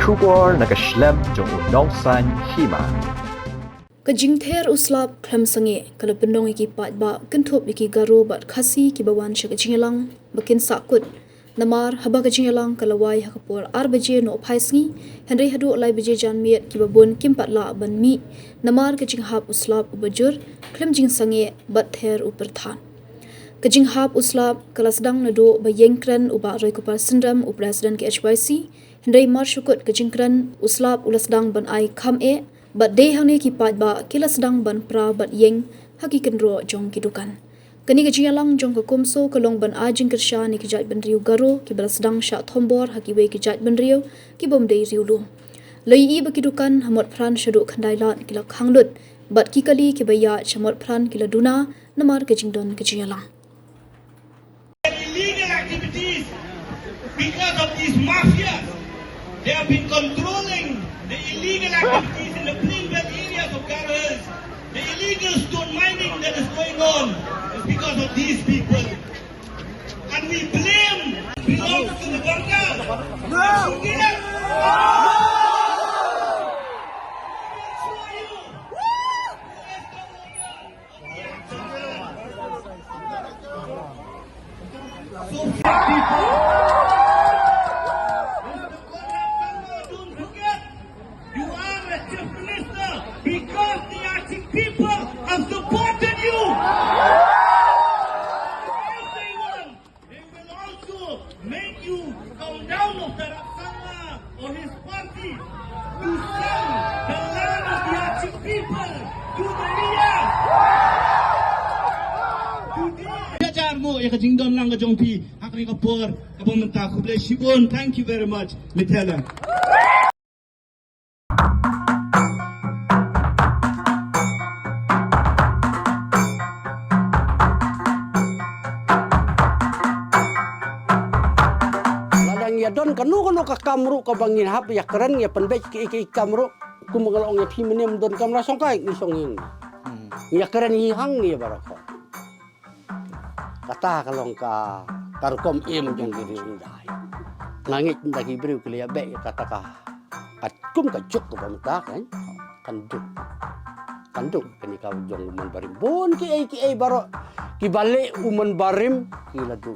Shubor nakaslem jong unong san Hima. Kajing Ther uslap klam sange kala pendong iki pat ba kentup iki garo bat khasi ki bawan sya Jingïalang bakin sakut namar haba Jingïalang kala wai hakapor arbaje no phaisngi henry hadu lai baje jan miet ki babun kimpat la ban mi namar kajing hap uslap ubajur klam jing sange bat Ther uperthan kajing hap uslap kala sedang nado ba yengkran uba roi kupar sindram u president ke HYC henry mar syukut kajing kran uslap ulas sedang ban ai kham e Bat day hang ki pat ba kila sedang ban pra bat yeng haki kenro jong kidukan. Kani Jingïalang jong kumso kalong ban ajing kersha ni kijat ban riu garo ki bala sedang sya thombor haki we kijat ban riu ki bom day riu lu. Lai i ba kidukan Motphran syadu khandai lat kila khanglut bat ki kali ki baya Motphran kila duna namar Jingdon Jingïalang. Illegal activities because of these mafias. They have been controlling the illegal activities in the plainbelt areas of Garhas. The illegal stone mining that is going on is because of these people. And we blame belongs to the government. So people, don't forget, you are a chief minister because the Acting people have supported you. If they want, they will also make you come down of the Raksana or his party to sell the land of the Acting people to the Ria. Mo ya Jingdon lang jong pi akri kapor kapamenta ko bless you. Thank you very much, Mitela. Ladang ya don kanu ka kamru ka bangin hap ya keren ya penbek ki kamru kumangalong ya piminem don kamra songkai ni songin. Ya keren hi hang ni barako. Kata kalong ka tarkom im jong diri undai. Langit ndaki briu klia be kata ka kum ka juk ka bamta kan kanduk kani ka jong man barim bon ki ai baro ki bale uman barim ki ladu.